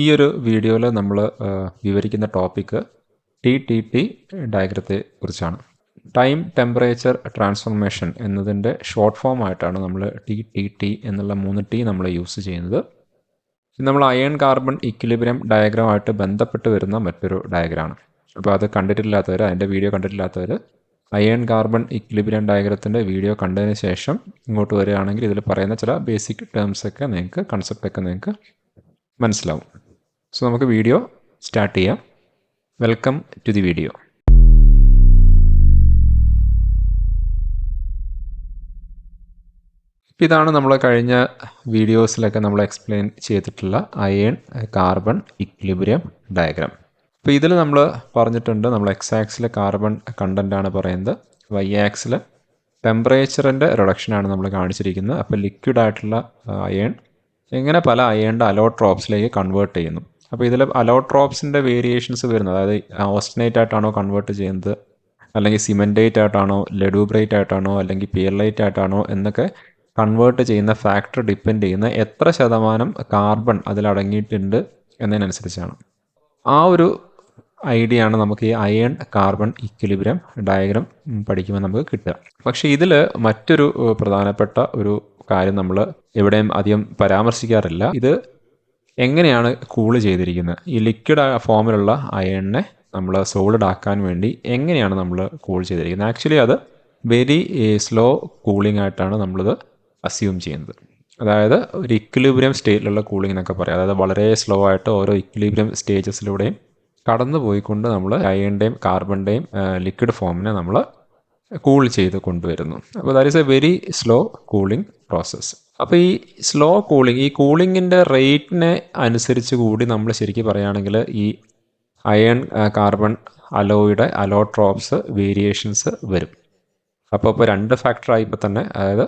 ഈ ഒരു വീഡിയോയിൽ നമ്മൾ വിവരിക്കുന്ന ടോപ്പിക്ക് TTT ഡയഗ്രത്തെ കുറിച്ചാണ്. ടൈം ടെമ്പറേച്ചർ ട്രാൻസ്ഫോർമേഷൻ എന്നതിൻ്റെ ഷോർട്ട് ഫോം ആയിട്ടാണ് നമ്മൾ TTT എന്നുള്ള 3T നമ്മൾ യൂസ് ചെയ്യുന്നത്. ഇത് നമ്മൾ അയൺ കാർബൺ ഇക്വിലിബ്രിയം ഡയഗ്രമായിട്ട് ബന്ധപ്പെട്ട് വരുന്ന മറ്റൊരു ഡയഗ്രമാണ്. അപ്പോൾ അത് കണ്ടിട്ടില്ലാത്തവർ, അതിൻ്റെ വീഡിയോ കണ്ടിട്ടില്ലാത്തവർ അയൺ കാർബൺ ഇക്വിലിബ്രിയം ഡയഗ്രത്തിൻ്റെ വീഡിയോ കണ്ടതിന് ശേഷം ഇങ്ങോട്ട് വരികയാണെങ്കിൽ ഇതിൽ പറയുന്ന ചില ബേസിക് ടേംസൊക്കെ നിങ്ങൾക്ക്, കൺസെപ്റ്റൊക്കെ നിങ്ങൾക്ക് മനസ്സിലാവും. സോ നമുക്ക് വീഡിയോ സ്റ്റാർട്ട് ചെയ്യാം. Welcome to the video. ഇതാണ് നമ്മൾ കഴിഞ്ഞ വീഡിയോസിലൊക്കെ നമ്മൾ എക്സ്പ്ലെയിൻ ചെയ്തിട്ടുള്ള അയൺ കാർബൺ ഇക്വിലിബ്രിയം ഡയഗ്രാം. അപ്പോൾ ഇതിൽ നമ്മൾ പറഞ്ഞിട്ടുണ്ട്, നമ്മൾ എക്സ് ആക്സിലെ കാർബൺ കണ്ടൻ്റാണ് പറയുന്നത്, വൈ ആക്സിൽ ടെമ്പറേച്ചറിൻ്റെ റിഡക്ഷനാണ് നമ്മൾ കാണിച്ചിരിക്കുന്നത്. അപ്പോൾ ലിക്വിഡ് ആയിട്ടുള്ള അയൺ എങ്ങനെ പല അയണിൻ്റെ അലോട്രോപ്സിലേക്ക് കൺവേർട്ട് ചെയ്യുന്നു. അപ്പോൾ ഇതിൽ അലോട്രോപ്സിൻ്റെ വേരിയേഷൻസ് വരുന്നത്, അതായത് ഓസ്റ്റനേറ്റ് ആയിട്ടാണോ കൺവേർട്ട് ചെയ്യുന്നത്, അല്ലെങ്കിൽ സിമെൻറ്റേറ്റ് ആയിട്ടാണോ, ലെഡൂബ്രേറ്റ് ആയിട്ടാണോ, അല്ലെങ്കിൽ പിയർലൈറ്റ് ആയിട്ടാണോ എന്നൊക്കെ കൺവേർട്ട് ചെയ്യുന്ന ഫാക്ടർ ഡിപ്പെൻഡ് ചെയ്യുന്ന എത്ര ശതമാനം കാർബൺ അതിലടങ്ങിയിട്ടുണ്ട് എന്നതിനനുസരിച്ചാണ്. ആ ഒരു ഐഡിയ ആണ് നമുക്ക് ഈ അയൺ കാർബൺ ഇക്വിലിബ്രിയം ഡയഗ്രാം പഠിക്കുമ്പോൾ നമുക്ക് കിട്ടുക. പക്ഷേ ഇതിൽ മറ്റൊരു പ്രധാനപ്പെട്ട ഒരു കാര്യം നമ്മൾ എവിടെയും അധികം പരാമർശിക്കാറില്ല. ഇത് എങ്ങനെയാണ് കൂള് ചെയ്തിരിക്കുന്നത്, ഈ ലിക്വിഡ് ഫോമിലുള്ള അയണിനെ നമ്മൾ സോളിഡ് ആക്കാൻ വേണ്ടി എങ്ങനെയാണ് നമ്മൾ കൂൾ ചെയ്തിരിക്കുന്നത്. ആക്ച്വലി അത് വെരി സ്ലോ കൂളിംഗ് ആയിട്ടാണ് നമ്മളിത് അസ്യൂം ചെയ്യുന്നത്. അതായത് ഒരു ഇക്വിലിബ്രിയം സ്റ്റേറ്റിലുള്ള കൂളിംഗ് എന്നൊക്കെ പറയാം. അതായത് വളരെ സ്ലോ ആയിട്ട് ഓരോ ഇക്വിലിബ്രിയം സ്റ്റേജസിലൂടെയും കടന്നു പോയിക്കൊണ്ട് നമ്മൾ അയണിൻ്റെയും കാർബണിൻ്റെയും ലിക്വിഡ് ഫോമിനെ നമ്മൾ കൂൾ ചെയ്ത് കൊണ്ടുവരുന്നു. അപ്പോൾ that is A very slow cooling process. അപ്പോൾ ഈ സ്ലോ കൂളിംഗ്, ഈ കൂളിങ്ങിൻ്റെ റേറ്റിനെ അനുസരിച്ച് കൂടി നമ്മൾ ശരിക്കും പറയുകയാണെങ്കിൽ ഈ അയൺ കാർബൺ അലോയുടെ അലോട്രോപ്സ് വേരിയേഷൻസ് വരും. അപ്പോൾ രണ്ട് ഫാക്ടറായിപ്പോൾ തന്നെ, അതായത്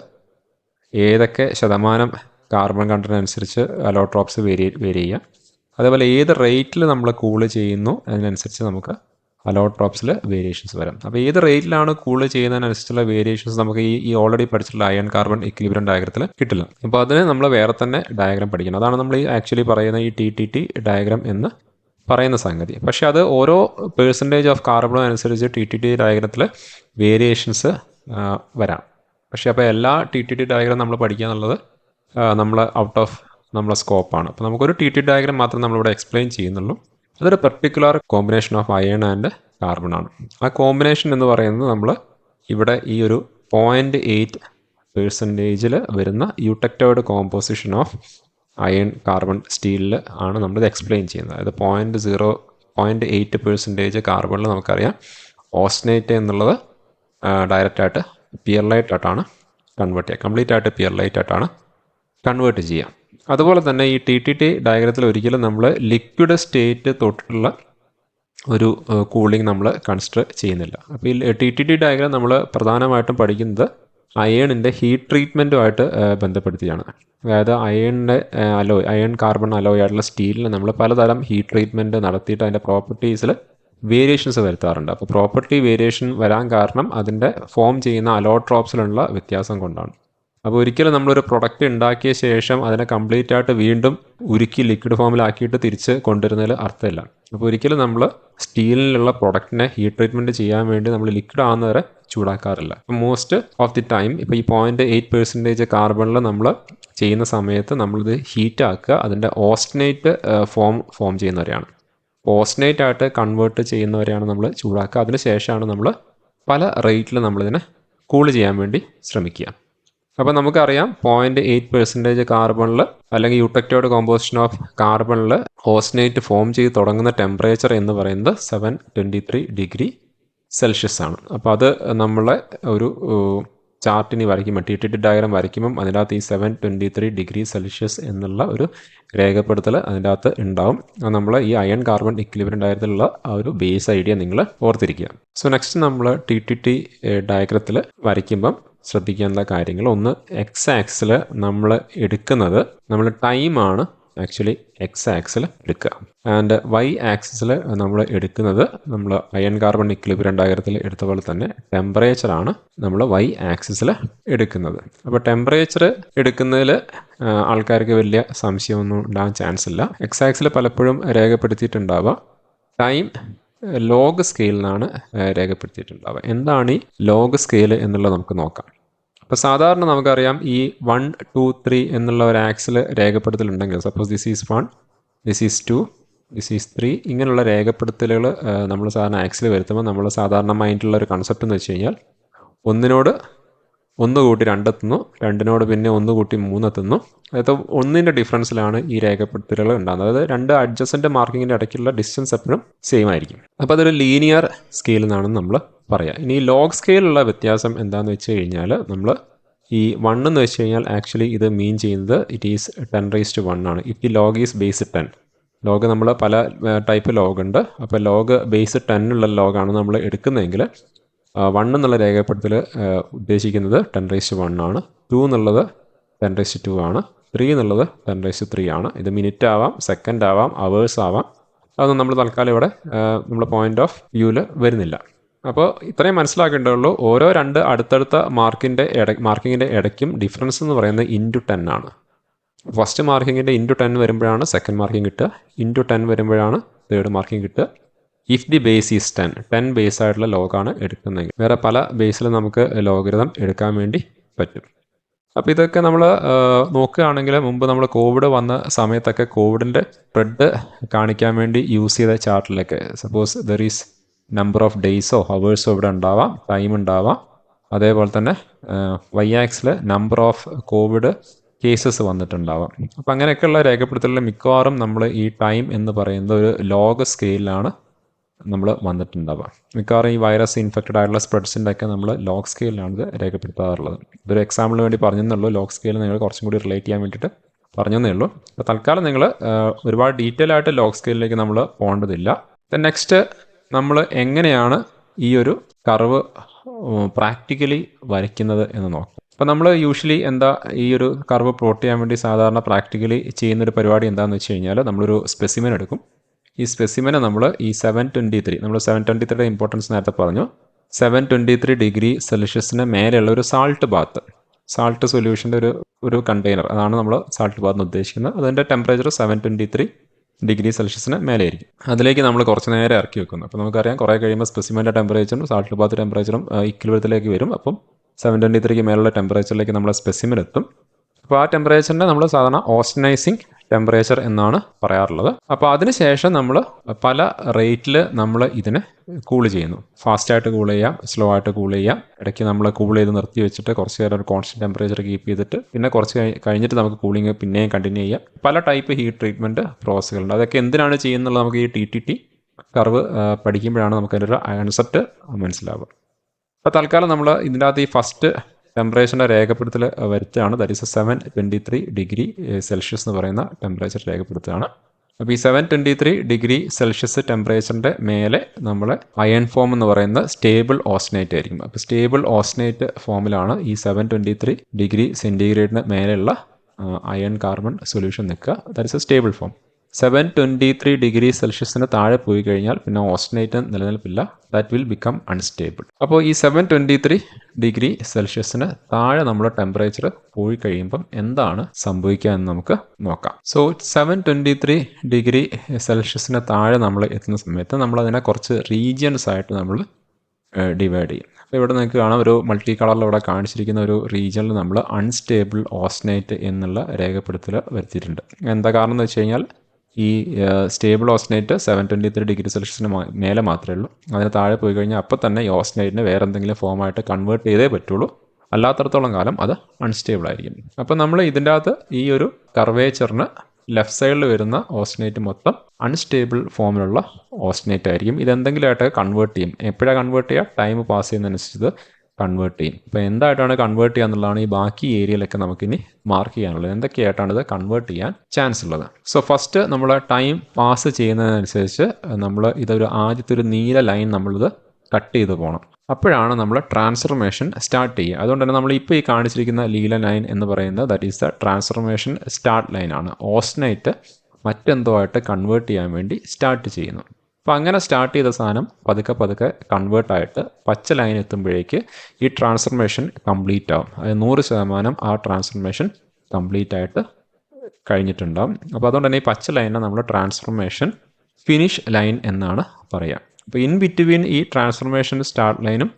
ഏതൊക്കെ ശതമാനം കാർബൺ കണ്ടന്റ് അനുസരിച്ച് അലോട്രോപ്സ് വേരി ചെയ്യുക, അതേപോലെ ഏത് റേറ്റിൽ നമ്മൾ കൂള് ചെയ്യുന്നു അതിനനുസരിച്ച് നമുക്ക് അലോട്രോപ്സിൽ വേരിയേഷൻസ് വരാം. അപ്പോൾ ഏത് റേറ്റിലാണ് കൂള് ചെയ്യുന്നതിനനുസരിച്ചുള്ള വേരിയേഷൻസ് നമുക്ക് ഈ ഓൾറെഡി പഠിച്ചിട്ടുള്ള അയൺ കാർബൺ ഇക്വിലിബ്രിയം ഡയഗ്രത്തിൽ കിട്ടില്ല. അപ്പോൾ അതിന് നമ്മൾ വേറെ തന്നെ ഡയഗ്രാം പഠിക്കണം. അതാണ് നമ്മൾ ഈ ആക്ച്വലി പറയുന്ന ഈ TTT ഡയഗ്രാം എന്ന് പറയുന്ന സംഗതി. പക്ഷേ അത് ഓരോ പെർസെൻറ്റേജ് ഓഫ് കാർബണും അനുസരിച്ച് TTT ഡയഗ്രത്തിൽ വേരിയേഷൻസ് വരാം. പക്ഷേ അപ്പോൾ എല്ലാ TTT ഡയഗ്രാം നമ്മൾ പഠിക്കുക എന്നുള്ളത് നമ്മൾ ഔട്ട് ഓഫ് നമ്മളെ സ്കോപ്പാണ്. അപ്പോൾ നമുക്കൊരു TTT ഡയഗ്രാം മാത്രം നമ്മളിവിടെ എക്സ്പ്ലെയിൻ ചെയ്യുന്നുള്ളൂ. അതൊരു particular combination of iron and carbon ആണ്. ആ കോമ്പിനേഷൻ എന്ന് പറയുന്നത് നമ്മൾ ഇവിടെ ഈ ഒരു 0.8% വരുന്ന യൂട്ടക്റ്റോയിഡ് കോമ്പോസിഷൻ ഓഫ് അയൺ കാർബൺ സ്റ്റീലിൽ ആണ് നമ്മളിത് എക്സ്പ്ലെയിൻ ചെയ്യുന്നത്. അതായത് 0.8% കാർബണിൽ നമുക്കറിയാം ഓസ്റ്റനേറ്റ് എന്നുള്ളത് ഡയറക്റ്റായിട്ട് പിയർലൈറ്റ് ആയിട്ടാണ് കൺവേർട്ട് ചെയ്യുക, കംപ്ലീറ്റ് ആയിട്ട് പിയർലൈറ്റ് ആയിട്ടാണ് കൺവേർട്ട് ചെയ്യുക. അതുപോലെ തന്നെ ഈ TTT ഡയഗ്രത്തിൽ ഒരിക്കലും നമ്മൾ ലിക്വിഡ് സ്റ്റേറ്റ് തൊട്ടുള്ള ഒരു കൂളിംഗ് നമ്മൾ കൺസിഡർ ചെയ്യുന്നില്ല. അപ്പോൾ ഈ TTT ഡയഗ്രാം നമ്മൾ പ്രധാനമായിട്ടും പഠിക്കുന്നത് അയണിൻ്റെ ഹീറ്റ് ട്രീറ്റ്മെൻറ്റുമായിട്ട് ബന്ധപ്പെടുത്തിയാണ്. അതായത് അയൺ കാർബൺ അലോയ് ആയിട്ടുള്ള സ്റ്റീലിന് നമ്മൾ പലതരം ഹീറ്റ് ട്രീറ്റ്മെൻറ്റ് നടത്തിയിട്ട് അതിൻ്റെ പ്രോപ്പർട്ടീസിൽ വേരിയേഷൻസ് വരുത്താറുണ്ട്. അപ്പോൾ പ്രോപ്പർട്ടി വേരിയേഷൻ വരാൻ കാരണം അതിൻ്റെ ഫോം ചെയ്യുന്ന അലോട്രോപ്സിലുള്ള വ്യത്യാസം കൊണ്ടാണ്. അപ്പോൾ ഒരിക്കലും നമ്മളൊരു പ്രൊഡക്റ്റ് ഉണ്ടാക്കിയ ശേഷം അതിനെ കംപ്ലീറ്റ് ആയിട്ട് വീണ്ടും ഉരുക്കി ലിക്വിഡ് ഫോമിലാക്കിയിട്ട് തിരിച്ച് കൊണ്ടുവരുന്നതിൽ അർത്ഥമില്ല. അപ്പോൾ ഒരിക്കലും നമ്മൾ സ്റ്റീലിലുള്ള പ്രൊഡക്റ്റിനെ ഹീറ്റ് ട്രീറ്റ്മെൻറ്റ് ചെയ്യാൻ വേണ്ടി നമ്മൾ ലിക്വിഡ് ആകുന്നവരെ ചൂടാക്കാറില്ല. അപ്പോൾ മോസ്റ്റ് ഓഫ് ദി ടൈം ഇപ്പോൾ ഈ 0.8% കാർബണിൽ നമ്മൾ ചെയ്യുന്ന സമയത്ത് നമ്മളിത് ഹീറ്റ് ആക്കുക, അതിൻ്റെ ഓസ്റ്റനേറ്റ് ഫോം ചെയ്യുന്നവരെയാണ്. ഓസ്റ്റനേറ്റ് ആയിട്ട് കൺവേർട്ട് ചെയ്യുന്നവരെയാണ് നമ്മൾ ചൂടാക്കുക. അതിന് ശേഷമാണ് നമ്മൾ പല റേറ്റിൽ നമ്മളിതിനെ കൂൾ ചെയ്യാൻ വേണ്ടി ശ്രമിക്കുക. അപ്പോൾ നമുക്കറിയാം 0.8% കാർബണിൽ അല്ലെങ്കിൽ യൂട്ടക്റ്റോയിഡ് കോമ്പോസിഷൻ ഓഫ് കാർബണിൽ ഓസ്റ്റനേറ്റ് ഫോം ചെയ്ത് തുടങ്ങുന്ന ടെമ്പറേച്ചർ എന്ന് പറയുന്നത് 723 ഡിഗ്രി സെൽഷ്യസ് ആണ്. അപ്പോൾ അത് നമ്മളെ ഒരു ചാർട്ടിനി വരയ്ക്കുമ്പോൾ, TTT ഡയഗ്രാം വരയ്ക്കുമ്പം അതിനകത്ത് ഈ 723 ഡിഗ്രി സെൽഷ്യസ് എന്നുള്ള ഒരു രേഖപ്പെടുത്തൽ അതിൻ്റെ അകത്ത് ഉണ്ടാവും. അത് നമ്മൾ ഈ അയൺ കാർബൺ ഇക്വിലിബ്രിയം ഡയഗ്രത്തിലുള്ള ആ ഒരു ബേസ് ഐഡിയ നിങ്ങൾ ഓർത്തിരിക്കുക. സോ നെക്സ്റ്റ് നമ്മൾ TTT ഡയഗ്രത്തിൽ വരയ്ക്കുമ്പം ശ്രദ്ധിക്കേണ്ട കാര്യങ്ങൾ, ഒന്ന് എക്സ് ആക്സിൽ നമ്മൾ എടുക്കുന്നത് നമ്മൾ ടൈമാണ് ആക്ച്വലി എക്സ് ആക്സിൽ എടുക്കുക. ആൻഡ് വൈ ആക്സിസിൽ നമ്മൾ എടുക്കുന്നത് നമ്മൾ അയൺ കാർബൺ ഇക്വിലിബ്രിയം ഡയഗ്രത്തിൽ എടുത്ത പോലെ തന്നെ ടെമ്പറേച്ചറാണ് നമ്മൾ വൈ ആക്സിസിൽ എടുക്കുന്നത്. അപ്പോൾ ടെമ്പറേച്ചർ എടുക്കുന്നതിൽ ആൾക്കാർക്ക് വലിയ സംശയമൊന്നും ഉണ്ടാകാൻ ചാൻസ് ഇല്ല. എക്സ് ആക്സിൽ പലപ്പോഴും രേഖപ്പെടുത്തിയിട്ടുണ്ടാവുക ടൈം ലോഗ് സ്കെയിലിനാണ് രേഖപ്പെടുത്തിയിട്ടുണ്ടാവുക. എന്താണ് ഈ ലോഗ് സ്കെയിൽ എന്നുള്ളത് നമുക്ക് നോക്കാം. അപ്പോൾ സാധാരണ നമുക്കറിയാം ഈ 1, 2, 3 എന്നുള്ള ഒരു ആക്സിൽ രേഖപ്പെടുത്തലുണ്ടെങ്കിൽ, suppose this is 1, this is 2, this is 3, ഇങ്ങനെയുള്ള രേഖപ്പെടുത്തലുകൾ നമ്മൾ സാധാരണ ആക്സിൽ വരുത്തുമ്പോൾ നമ്മൾ സാധാരണ മൈൻഡിലുള്ള ഒരു കൺസെപ്റ്റ് എന്ന് വെച്ച് കഴിഞ്ഞാൽ ഒന്നിനോട് 1 കൂട്ടി 2 എത്തുന്നു, 2നോട് പിന്നെ 1 കൂട്ടി 3 എത്തുന്നു. അതായത് 1ൻ്റെ ഡിഫറൻസിലാണ് ഈ രേഖപ്പെടുത്തലുകൾ ഉണ്ടാകുന്നത്. അതായത് 2 അഡ്ജസൻ്റ് മാർക്കിങ്ങിൻ്റെ ഇടയ്ക്കുള്ള ഡിസ്റ്റൻസ് എപ്പോഴും സെയിം ആയിരിക്കും. അപ്പോൾ അതൊരു ലീനിയർ സ്കെയിൽ എന്നാണെന്ന് നമ്മൾ പറയാം. ഇനി ലോഗ് സ്കെയിലുള്ള വ്യത്യാസം എന്താണെന്ന് വെച്ച് കഴിഞ്ഞാൽ നമ്മൾ ഈ 1 എന്ന് വെച്ച് കഴിഞ്ഞാൽ ആക്ച്വലി ഇത് മീൻ ചെയ്യുന്നത് ഇറ്റ് ഈസ് 10⁻⁴ ആണ്. If the log is base 10. Log നമ്മൾ പല ടൈപ്പ് ലോഗ് ഉണ്ട്. അപ്പോൾ ലോഗ് ബേസ് 10 ഉള്ള ലോഗാണ് നമ്മൾ എടുക്കുന്നതെങ്കിൽ 1 എന്നുള്ള രേഖപ്പെടുത്തൽ ഉദ്ദേശിക്കുന്നത് 10⁻⁴ ആണ്. 2 എന്നുള്ളത് 10⁻²ആണ്. 3 എന്നുള്ളത് 10⁻³ ആണ്. ഇത് മിനിറ്റ് ആവാം, സെക്കൻഡ് ആവാം, അവേഴ്സ് ആവാം. അതൊന്നും നമ്മൾ തൽക്കാലം ഇവിടെ നമ്മുടെ പോയിന്റ് ഓഫ് വ്യൂവിൽ വരുന്നില്ല. അപ്പോൾ ഇത്രയും മനസ്സിലാക്കേണ്ടതുള്ളൂ. ഓരോ 2 അടുത്തടുത്ത മാർക്കിങ്ങിൻ്റെ ഇടയ്ക്കും ഡിഫറൻസ് എന്ന് പറയുന്നത് ×10 ആണ്. ഫസ്റ്റ് മാർക്കിങ്ങിൻ്റെ ×10 വരുമ്പോഴാണ് സെക്കൻഡ് മാർക്കിംഗ് കിട്ടുക, ×10 വരുമ്പോഴാണ് തേർഡ് മാർക്കിംഗ് കിട്ടുക. If the base is 10 base ആയിട്ടുള്ള ലോഗാണ് എടുക്കുന്നതെങ്കിൽ. വേറെ പല ബേസിലും നമുക്ക് ലോഗരിതം എടുക്കാൻ വേണ്ടി പറ്റും. അപ്പോൾ ഇതൊക്കെ നമ്മൾ നോക്കുകയാണെങ്കിൽ മുമ്പ് നമ്മൾ കോവിഡ് വന്ന സമയത്തൊക്കെ കോവിഡിൻ്റെ സ്പ്രെഡ് കാണിക്കാൻ വേണ്ടി യൂസ് ചെയ്ത ചാർട്ടിലൊക്കെ suppose there is number of ഡേയ്സോ ഹവേഴ്സോ ഇവിടെ ഉണ്ടാവാം, ടൈം ഉണ്ടാവാം. അതേപോലെ തന്നെ വൈ ആക്സിൽ നമ്പർ ഓഫ് കോവിഡ് കേസസ് വന്നിട്ടുണ്ടാവാം. അപ്പം അങ്ങനെയൊക്കെയുള്ള രേഖപ്പെടുത്തലിൽ മിക്കവാറും നമ്മൾ ഈ ടൈം എന്ന് പറയുന്ന ഒരു ലോഗ് സ്കെയിലാണ് നമ്മൾ വന്നിട്ടുണ്ടാവുക. മിക്കവാറും ഈ വൈറസ് ഇൻഫെക്റ്റഡ് ആയിട്ടുള്ള സ്പ്രെഡ്സിൻ്റെ ഒക്കെ നമ്മൾ ലോഗ് സ്കെയിലാണ് ഇത് രേഖപ്പെടുത്താറുള്ളത്. ഇതൊരു എക്സാമ്പിളിന് വേണ്ടി പറഞ്ഞെന്നുള്ളൂ. ലോഗ് സ്കെയിൽ നിങ്ങൾ കുറച്ചും കൂടി റിലേറ്റ് ചെയ്യാൻ വേണ്ടിയിട്ട് പറഞ്ഞതേ ഉള്ളൂ. അപ്പോൾ തൽക്കാലം നിങ്ങൾ ഒരുപാട് ഡീറ്റെയിൽ ആയിട്ട് ലോഗ് സ്കെയിലിലേക്ക് നമ്മൾ പോകേണ്ടതില്ല. നെക്സ്റ്റ് നമ്മൾ എങ്ങനെയാണ് ഈ ഒരു കർവ് പ്രാക്ടിക്കലി വരയ്ക്കുന്നത് എന്ന് നോക്കാം. അപ്പോൾ നമ്മൾ യൂഷ്വലി ഈ ഒരു കർവ് പ്ലോട്ട് ചെയ്യാൻ വേണ്ടി സാധാരണ പ്രാക്ടിക്കലി ചെയ്യുന്നൊരു പരിപാടി എന്താണെന്ന് വെച്ച് കഴിഞ്ഞാൽ നമ്മളൊരു സ്പെസിമെൻ എടുക്കും. ഈ സ്പെസിമെനെ നമ്മൾ ഈ 723 നമ്മൾ 723യുടെ ഇമ്പോർട്ടൻസ് നേരത്തെ പറഞ്ഞു. 723 ഡിഗ്രി സെൽഷ്യസിന് മേലെയുള്ള ഒരു സാൾട്ട് സൊല്യൂഷൻ്റെ ഒരു കണ്ടെയ്നർ, അതാണ് നമ്മൾ സാൾട്ട് ബാത്ത് എന്ന് ഉദ്ദേശിക്കുന്നത്. അതിൻ്റെ ടെമ്പറേച്ചർ 723 ഡിഗ്രി സെൽഷ്യസിന് മേലെയായിരിക്കും. അതിലേക്ക് നമ്മൾ കുറച്ച് നേരം ഇറക്കി വെക്കുന്നു. അപ്പോൾ നമുക്കറിയാം കുറേ കഴിയുമ്പോൾ സ്പെസിമെൻ്റെ ടെമ്പറേച്ചറും സാൾട്ട് ബാത്ത് ടെമ്പറേച്ചറും ഇക്വിലിബ്രിയത്തിലേക്ക് വരും. അപ്പം 723ക്ക് മേലുള്ള ടെമ്പറേച്ചറിലേക്ക് നമ്മൾ സ്പെസിമെൻ എത്തും. അപ്പോൾ ആ ടെമ്പറേച്ചറിനെ നമ്മൾ സാധാരണ ഓസ്റ്റനൈസിങ് ടെമ്പറേച്ചർ എന്നാണ് പറയാറുള്ളത്. അപ്പോൾ അതിനുശേഷം നമ്മൾ പല റേറ്റിൽ നമ്മൾ ഇതിനെ കൂൾ ചെയ്യുന്നു. ഫാസ്റ്റായിട്ട് കൂൾ ചെയ്യാം, സ്ലോ ആയിട്ട് കൂൾ ചെയ്യാം. ഇടയ്ക്ക് നമ്മൾ കൂൾ ചെയ്ത് നിർത്തി വെച്ചിട്ട് കുറച്ച് നേരം ഒരു കോൺസ്റ്റൻറ്റ് ടെമ്പറേച്ചർ കീപ്പ് ചെയ്തിട്ട് പിന്നെ കുറച്ച് കഴിഞ്ഞിട്ട് നമുക്ക് കൂളിംഗ് പിന്നെയും കണ്ടിന്യൂ ചെയ്യാം. പല ടൈപ്പ് ഹീറ്റ് ട്രീറ്റ്മെൻറ്റ് പ്രോസസ്സുകളുണ്ട്. അതൊക്കെ എന്തിനാണ് ചെയ്യുന്നുള്ളത് നമുക്ക് ഈ TTT കർവ് പഠിക്കുമ്പോഴാണ് നമുക്ക് അതിൻ്റെ ഒരു കൺസെപ്റ്റ് മനസ്സിലാവുക. അപ്പോൾ തൽക്കാലം നമ്മൾ ഇതിൻ്റെ അകത്ത് ഈ ഫസ്റ്റ് ടെമ്പറേച്ചറിൻ്റെ രേഖപ്പെടുത്തൽ വരുത്തുകയാണ്. ദാറ്റ് ഈസ് 723 ഡിഗ്രി സെൽഷ്യസ് എന്ന് പറയുന്ന ടെമ്പറേച്ചർ രേഖപ്പെടുത്തുകയാണ്. അപ്പോൾ ഈ 723 ഡിഗ്രി സെൽഷ്യസ് ടെമ്പറേച്ചറിൻ്റെ മേലെ നമ്മൾ അയൺ ഫോം എന്ന് പറയുന്ന സ്റ്റേബിൾ ഓസ്റ്റനേറ്റ് ആയിരിക്കും. അപ്പോൾ സ്റ്റേബിൾ ഓസ്റ്റനേറ്റ് ഫോമിലാണ് ഈ 723 ഡിഗ്രി സെൻറ്റിഗ്രേഡിന് മേലെയുള്ള അയൺ കാർബൺ സൊല്യൂഷൻ നിൽക്കുക. That is a stable form. 723 degree സെൽഷ്യസിന് താഴെ പോയി കഴിഞ്ഞാൽ പിന്നെ ഓസ്റ്റനേറ്റ് നിലനിൽപ്പില്ല. That will become unstable. അപ്പോൾ ഈ 723 ഡിഗ്രി സെൽഷ്യസിന് താഴെ നമ്മുടെ ടെമ്പറേച്ചർ പോയി കഴിയുമ്പം എന്താണ് സംഭവിക്കുക എന്ന് നമുക്ക് നോക്കാം. സോ 723 ഡിഗ്രി സെൽഷ്യസിന് താഴെ നമ്മൾ എത്തുന്ന സമയത്ത് നമ്മളതിനെ കുറച്ച് റീജിയൻസ് ആയിട്ട് നമ്മൾ ഡിവൈഡ് ചെയ്യും. അപ്പോൾ ഇവിടെ നിങ്ങൾക്ക് കാണാം ഒരു മൾട്ടി കളറിൽ ഇവിടെ കാണിച്ചിരിക്കുന്ന ഒരു റീജിയനിൽ നമ്മൾ അൺസ്റ്റേബിൾ ഓസ്റ്റനേറ്റ് എന്നുള്ള രേഖപ്പെടുത്തൽ വരുത്തിയിട്ടുണ്ട്. എന്താ കാരണം എന്ന് വെച്ച് കഴിഞ്ഞാൽ ഈ സ്റ്റേബിൾ ഓസ്റ്റനേറ്റ് 723 ഡിഗ്രി സെൽഷ്യസിന് മേലെ മാത്രമേ ഉള്ളൂ. അതിന് താഴെ പോയി കഴിഞ്ഞാൽ അപ്പോൾ തന്നെ ഈ ഓസ്റ്റനേറ്റിനെ വേറെ എന്തെങ്കിലും ഫോമായിട്ട് കൺവേർട്ട് ചെയ്തേ പറ്റുള്ളൂ. അല്ലാത്തടത്തോളം കാലം അത് അൺസ്റ്റേബിൾ ആയിരിക്കും. അപ്പോൾ നമ്മൾ ഇതിൻ്റെ അകത്ത് ഈ ഒരു കർവേച്ചറിന് ലെഫ്റ്റ് സൈഡിൽ വരുന്ന ഓസ്റ്റനേറ്റ് മൊത്തം അൺസ്റ്റേബിൾ ഫോമിലുള്ള ഓസ്റ്റനേറ്റ് ആയിരിക്കും. ഇതെന്തെങ്കിലുമായിട്ട് കൺവേർട്ട് ചെയ്യും. എപ്പോഴാണ് കൺവേർട്ട് ചെയ്യുക? ടൈം പാസ് ചെയ്യുന്നതനുസരിച്ച് കൺവേർട്ട് ചെയ്യും. ഇപ്പോൾ എന്തായിട്ടാണ് കൺവേർട്ട് ചെയ്യുക എന്നുള്ളതാണ് ഈ ബാക്കി ഏരിയയിലൊക്കെ നമുക്കിനി മാർക്ക് ചെയ്യാനുള്ളത്. എന്തൊക്കെയായിട്ടാണ് ഇത് കൺവേർട്ട് ചെയ്യാൻ ചാൻസ് ഉള്ളത്. സോ ഫസ്റ്റ് നമ്മൾ ടൈം പാസ് ചെയ്യുന്നതിനനുസരിച്ച് നമ്മൾ ഇതൊരു ആദ്യത്തെ ഒരു നീല ലൈൻ നമ്മളിത് കട്ട് ചെയ്ത് പോകണം. അപ്പോഴാണ് നമ്മൾ ട്രാൻസ്ഫർമേഷൻ സ്റ്റാർട്ട് ചെയ്യുക. അതുകൊണ്ട് തന്നെ നമ്മൾ ഇപ്പോൾ ഈ കാണിച്ചിരിക്കുന്ന ലീല ലൈൻ എന്ന് പറയുന്നത് that is the transformation start ലൈനാണ്. ഓസ്റ്റനൈറ്റ് മറ്റെന്തോ ആയിട്ട് കൺവേർട്ട് ചെയ്യാൻ വേണ്ടി സ്റ്റാർട്ട് ചെയ്യുന്നു. അപ്പോൾ അങ്ങനെ സ്റ്റാർട്ട് ചെയ്ത സാധനം പതുക്കെ പതുക്കെ കൺവേർട്ടായിട്ട് പച്ച ലൈൻ എത്തുമ്പോഴേക്ക് ഈ ട്രാൻസ്ഫർമേഷൻ കംപ്ലീറ്റ് ആവും. അത് 100% ആ ട്രാൻസ്ഫർമേഷൻ കംപ്ലീറ്റ് ആയിട്ട് കഴിഞ്ഞിട്ടുണ്ടാവും. അപ്പോൾ അതുകൊണ്ട് തന്നെ ഈ പച്ച ലൈനിനെ നമ്മൾ ട്രാൻസ്ഫർമേഷൻ ഫിനിഷ് ലൈൻ എന്നാണ് പറയുക. അപ്പോൾ ഇൻ ബിറ്റ്വീൻ ഈ ട്രാൻസ്ഫർമേഷൻ സ്റ്റാർട്ട് ലൈനും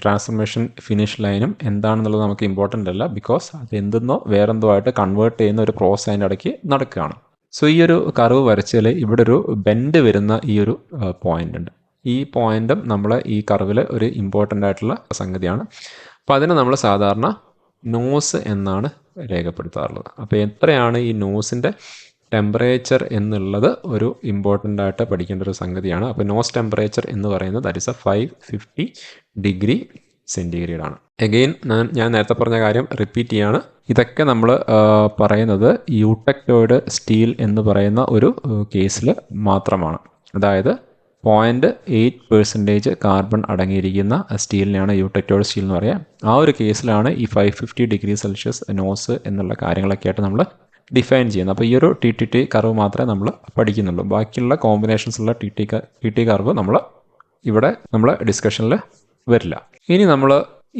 ട്രാൻസ്ഫർമേഷൻ ഫിനിഷ് ലൈനും എന്താണെന്നുള്ളത് നമുക്ക് ഇമ്പോർട്ടൻ്റ് അല്ല, ബിക്കോസ് അത് എന്തെന്നോ വേറെന്തോ ആയിട്ട് കൺവേർട്ട് ചെയ്യുന്ന ഒരു പ്രോസസ് അതിൻ്റെ ഇടയ്ക്ക് നടക്കുകയാണ്. സോ ഈ ഒരു കർവ് വരച്ചാൽ ഇവിടെ ഒരു ബെൻഡ് വരുന്ന ഈ ഒരു പോയിന്റ് ഉണ്ട്. ഈ പോയിന്റും നമ്മൾ ഈ കർവിൽ ഒരു ഇമ്പോർട്ടൻ്റ് ആയിട്ടുള്ള സംഗതിയാണ്. അപ്പോൾ അതിനെ നമ്മൾ സാധാരണ നോസ് എന്നാണ് രേഖപ്പെടുത്താറുള്ളത്. അപ്പോൾ എത്രയാണ് ഈ നോസിൻ്റെ ടെമ്പറേച്ചർ എന്നുള്ളത് ഒരു ഇമ്പോർട്ടൻ്റ് ആയിട്ട് പഠിക്കേണ്ട ഒരു സംഗതിയാണ്. അപ്പോൾ നോസ് ടെമ്പറേച്ചർ എന്ന് പറയുന്നത് ദാറ്റ് ഇസ് 550 ഡിഗ്രി സെൻറ്റിഗ്രേഡ് ആണ്. എഗെയിൻ ഞാൻ നേരത്തെ പറഞ്ഞ കാര്യം റിപ്പീറ്റ് ചെയ്യാണ്. ഇതൊക്കെ നമ്മൾ പറയുന്നത് യൂടെക്ടോയിഡ് സ്റ്റീൽ എന്ന് പറയുന്ന ഒരു കേസിൽ മാത്രമാണ്. അതായത് 0.8% കാർബൺ അടങ്ങിയിരിക്കുന്ന സ്റ്റീലിനെയാണ് യൂടെക്ടോയിഡ് സ്റ്റീൽ എന്ന് പറയുക. ആ ഒരു കേസിലാണ് ഈ 550 ഡിഗ്രി സെൽഷ്യസ് നോസ് എന്നുള്ള കാര്യങ്ങളൊക്കെ ആയിട്ട് നമ്മൾ ഡിഫൈൻ ചെയ്യുന്നത്. അപ്പോൾ ഈ ഒരു ടി കർവ് മാത്രമേ നമ്മൾ പഠിക്കുന്നുള്ളൂ. ബാക്കിയുള്ള കോമ്പിനേഷൻസുള്ള ടി കർവ് ഇവിടെ നമ്മൾ ഡിസ്കഷനിൽ വരില്ല. ഇനി നമ്മൾ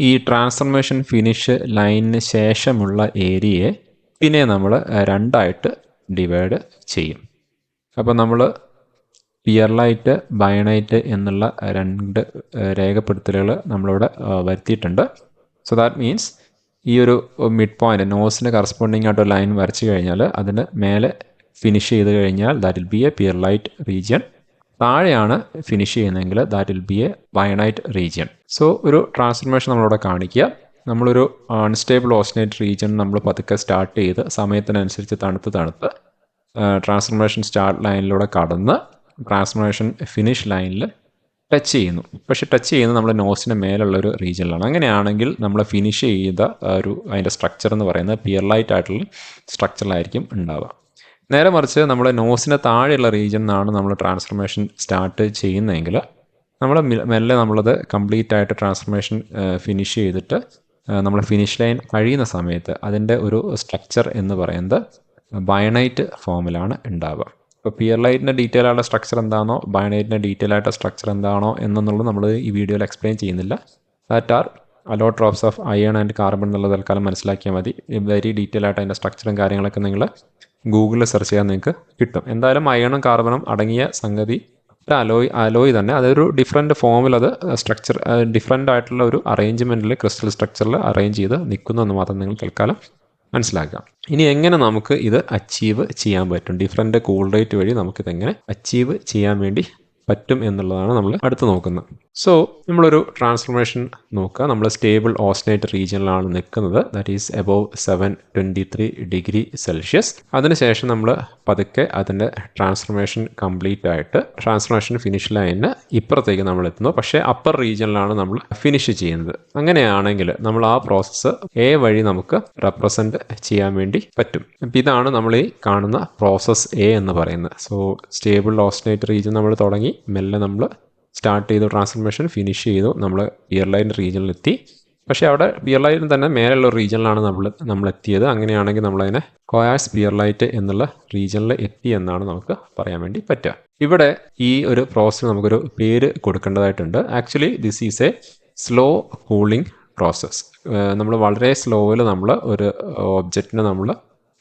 ഈ ട്രാൻസ്ഫർമേഷൻ ഫിനിഷ് ലൈനിന് ശേഷമുള്ള ഏരിയയെ പിന്നെ നമ്മൾ രണ്ടായിട്ട് ഡിവൈഡ് ചെയ്യും. അപ്പോൾ നമ്മൾ പിയർലൈറ്റ്, ബയണൈറ്റ് എന്നുള്ള രണ്ട് രേഖപ്പെടുത്തലുകൾ നമ്മളിവിടെ വരുത്തിയിട്ടുണ്ട്. സോ ദാറ്റ് മീൻസ് ഈ ഒരു മിഡ് പോയിന്റ് നോസിന് കറസ്പോണ്ടിങ് ആയിട്ട് ഒരു ലൈൻ വരച്ചു കഴിഞ്ഞാൽ അതിന് മേലെ ഫിനിഷ് ചെയ്ത് കഴിഞ്ഞാൽ that will be a pearlite region. താഴെയാണ് ഫിനിഷ് ചെയ്യുന്നതെങ്കിൽ that will be a bainite region. So ഒരു ട്രാൻസ്ഫർമേഷൻ നമ്മളിവിടെ കാണിക്കുക. നമ്മളൊരു അൺസ്റ്റേബിൾ ഓസ്റ്റനേറ്റ് റീജിയൻ നമ്മൾ പതുക്കെ സ്റ്റാർട്ട് ചെയ്ത് സമയത്തിനനുസരിച്ച് തണുത്ത് ട്രാൻസ്ഫർമേഷൻ സ്റ്റാർട്ട് ലൈനിലൂടെ കടന്ന് ട്രാൻസ്ഫർമേഷൻ ഫിനിഷ് ലൈനിൽ ടച്ച് ചെയ്യുന്നു. പക്ഷെ ടച്ച് ചെയ്യുന്നത് നമ്മുടെ നോസിന് മേലുള്ളൊരു റീജിയനിലാണ്. അങ്ങനെയാണെങ്കിൽ നമ്മൾ ഫിനിഷ് ചെയ്ത അതിൻ്റെ സ്ട്രക്ചർ എന്ന് പറയുന്നത് പിയർലൈറ്റ് ആയിട്ടുള്ള സ്ട്രക്ചറിലായിരിക്കും ഉണ്ടാവുക. നേരെ മറിച്ച് നമ്മുടെ നോസിന് താഴെയുള്ള റീജിയൻ നിന്നാണ് നമ്മൾ ട്രാൻസ്ഫർമേഷൻ സ്റ്റാർട്ട് ചെയ്യുന്നതെങ്കിൽ നമ്മൾ മെല്ലെ നമ്മളത് കംപ്ലീറ്റ് ആയിട്ട് ട്രാൻസ്ഫർമേഷൻ ഫിനിഷ് ചെയ്തിട്ട് നമ്മൾ ഫിനിഷ് ലൈൻ കഴിയുന്ന സമയത്ത് അതിൻ്റെ ഒരു സ്ട്രക്ചർ എന്ന് പറയുന്നത് ബയണൈറ്റ് ഫോമിലാണ് ഉണ്ടാവുക. ഇപ്പോൾ പിയർലൈറ്റിൻ്റെ ഡീറ്റെയിൽ ആയിട്ടുള്ള സ്ട്രക്ചർ എന്താണോ ബയണൈറ്റിൻ്റെ ഡീറ്റെയിൽ ആയിട്ടുള്ള സ്ട്രക്ചർ എന്താണോ എന്നുള്ളത് നമ്മൾ ഈ വീഡിയോയിൽ എക്സ്പ്ലെയിൻ ചെയ്യുന്നില്ല. That are allotropes of iron and carbon എന്നുള്ള തൽക്കാലം മനസ്സിലാക്കിയാൽ മതി. വെരി ഡീറ്റെയിൽ ആയിട്ട് അതിൻ്റെ സ്ട്രക്ചറും കാര്യങ്ങളൊക്കെ നിങ്ങൾ ഗൂഗിളിൽ സെർച്ച് ചെയ്യാൻ നിങ്ങൾക്ക് കിട്ടും. എന്തായാലും അയണും കാർബണും അടങ്ങിയ സംഗതി അലോയ് തന്നെ അതൊരു ഡിഫറെൻറ്റ് ഫോമിൽ അത് സ്ട്രക്ചർ ഡിഫറെൻ്റ് ആയിട്ടുള്ള ഒരു അറേഞ്ച്മെൻറ്റിൽ ക്രിസ്റ്റൽ സ്ട്രക്ചറിൽ അറേഞ്ച് ചെയ്ത് നിൽക്കുന്നു എന്ന് മാത്രം നിങ്ങൾ തൽക്കാലം മനസ്സിലാക്കാം. ഇനി എങ്ങനെ നമുക്ക് ഇത് അച്ചീവ് ചെയ്യാൻ പറ്റും, ഡിഫറെൻ്റ് കൂൾ റേറ്റ് വഴി നമുക്കിതെങ്ങനെ അച്ചീവ് ചെയ്യാൻ വേണ്ടി പറ്റും എന്നുള്ളതാണ് നമ്മൾ അടുത്ത് നോക്കുന്നത്. സോ നമ്മളൊരു ട്രാൻസ്ഫർമേഷൻ നോക്കുക. നമ്മൾ സ്റ്റേബിൾ ഓസ്റ്റനേറ്റ് റീജിയനിലാണ് നിൽക്കുന്നത്. That is above 723 degree Celsius. അതിനുശേഷം നമ്മൾ പതുക്കെ അതിൻ്റെ ട്രാൻസ്ഫർമേഷൻ കംപ്ലീറ്റ് ആയിട്ട് ട്രാൻസ്ഫർമേഷൻ ഫിനിഷ് ലൈനിന് ഇപ്പുറത്തേക്ക് നമ്മൾ എത്തുന്നു. പക്ഷേ അപ്പർ റീജിയനിലാണ് നമ്മൾ ഫിനിഷ് ചെയ്യുന്നത്. അങ്ങനെയാണെങ്കിൽ നമ്മൾ ആ പ്രോസസ്സ് എ വഴി നമുക്ക് റെപ്രസെൻറ്റ് ചെയ്യാൻ വേണ്ടി പറ്റും. അപ്പം ഇതാണ് നമ്മൾ ഈ കാണുന്ന പ്രോസസ്സ് എ എന്ന് പറയുന്നത്. സോ സ്റ്റേബിൾ ഓസ്റ്റനേറ്റ് റീജിയൻ നമ്മൾ തുടങ്ങി മെല്ലെ നമ്മൾ സ്റ്റാർട്ട് ചെയ്തു, ട്രാൻസ്ഫർമേഷൻ ഫിനിഷ് ചെയ്തു, നമ്മൾ പിയർലൈൻ റീജിയനിലെത്തി. പക്ഷേ അവിടെ പിയർലൈൻ തന്നെ മേലുള്ള റീജിയനിലാണ് നമ്മൾ എത്തിയത്. അങ്ങനെയാണെങ്കിൽ നമ്മളതിനെ കോയാസ് പിയർലൈറ്റ് എന്നുള്ള റീജിയനിൽ എത്തി എന്നാണ് നമുക്ക് പറയാൻ വേണ്ടി പറ്റുക. ഇവിടെ ഈ ഒരു പ്രോസസ്സിന് നമുക്കൊരു പേര് കൊടുക്കേണ്ടതായിട്ടുണ്ട്. Actually this is a slow cooling process. നമ്മൾ വളരെ സ്ലോയിൽ നമ്മൾ ഒരു ഒബ്ജക്റ്റിനെ നമ്മൾ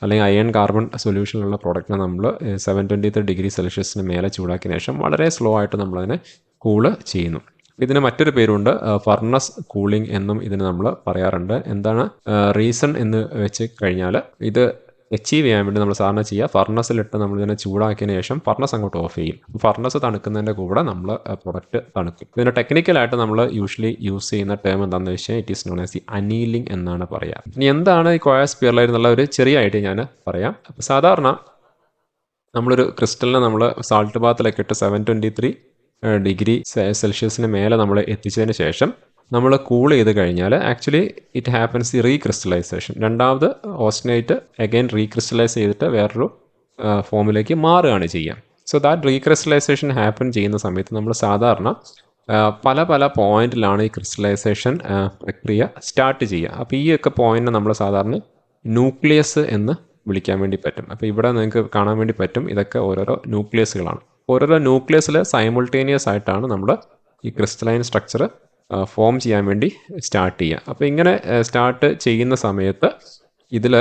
അല്ലെങ്കിൽ അയൺ കാർബൺ സൊല്യൂഷനിലുള്ള പ്രോഡക്റ്റിനെ നമ്മൾ 723 ഡിഗ്രി സെൽഷ്യസിന് മേലെ ചൂടാക്കിയ ശേഷം വളരെ സ്ലോ ആയിട്ട് നമ്മളതിനെ കൂള് ചെയ്യുന്നു. ഇതിന് മറ്റൊരു പേരുണ്ട്, ഫർണസ് കൂളിംഗ് എന്നും ഇതിന് നമ്മൾ പറയാറുണ്ട്. എന്താണ് റീസൺ എന്ന് വെച്ച് കഴിഞ്ഞാൽ ഇത് അച്ചീവ് ചെയ്യാൻ വേണ്ടി നമ്മൾ സാധാരണ ചെയ്യുക ഫർണസിലിട്ട് നമ്മളിതിനെ ചൂടാക്കിയതിന് ശേഷം ഫർണസ് അങ്ങോട്ട് ഓഫ് ചെയ്യും. ഫർണസ് തണുക്കുന്നതിൻ്റെ കൂടെ നമ്മൾ പ്രൊഡക്റ്റ് തണുക്കും. ഇതിന് ടെക്നിക്കലായിട്ട് നമ്മൾ യൂഷ്വലി യൂസ് ചെയ്യുന്ന ടേം എന്താണെന്ന് വെച്ചാൽ it is known as the annealing എന്നാണ് പറയുക. ഇനി എന്താണ് ഈ കോയാസ് പിയർലൈറ്റ് എന്നുള്ള ഒരു ചെറിയ ഐഡിയ ഞാൻ പറയാം. സാധാരണ നമ്മളൊരു ക്രിസ്റ്റലിനെ നമ്മൾ സാൾട്ട് ബാത്തിലൊക്കെ ഇട്ട് 723 ഡിഗ്രി സെൽഷ്യസിന് മേലെ നമ്മൾ എത്തിച്ചതിന് ശേഷം നമ്മൾ കൂൾ ചെയ്ത് കഴിഞ്ഞാൽ actually it happens the recrystallisation. രണ്ടാമത് ഓസ്റ്റനേറ്റ് അഗൈൻ റീക്രിസ്റ്റലൈസ് ചെയ്തിട്ട് വേറൊരു ഫോമിലേക്ക് മാറുകയാണ് ചെയ്യുക. സോ ദാറ്റ് റീക്രിസ്റ്റലൈസേഷൻ ഹാപ്പൻ ചെയ്യുന്ന സമയത്ത് നമ്മൾ സാധാരണ പല പല പോയിന്റിലാണ് ഈ ക്രിസ്റ്റലൈസേഷൻ പ്രക്രിയ സ്റ്റാർട്ട് ചെയ്യുക. അപ്പോൾ ഈ ഒക്കെ പോയിന്റിനെ നമ്മൾ സാധാരണ ന്യൂക്ലിയസ് എന്ന് വിളിക്കാൻ വേണ്ടി പറ്റും. അപ്പോൾ ഇവിടെ നിങ്ങൾക്ക് കാണാൻ വേണ്ടി പറ്റും ഇതൊക്കെ ഓരോരോ ന്യൂക്ലിയസുകളാണ്. ഓരോരോ ന്യൂക്ലിയസിൽ സൈമിൾട്ടേനിയസ് ആയിട്ടാണ് നമ്മൾ ഈ ക്രിസ്റ്റലൈൻ സ്ട്രക്ചർ ഫോം ചെയ്യാൻ വേണ്ടി സ്റ്റാർട്ട് ചെയ്യുക. അപ്പോൾ ഇങ്ങനെ സ്റ്റാർട്ട് ചെയ്യുന്ന സമയത്ത് ഇതിൽ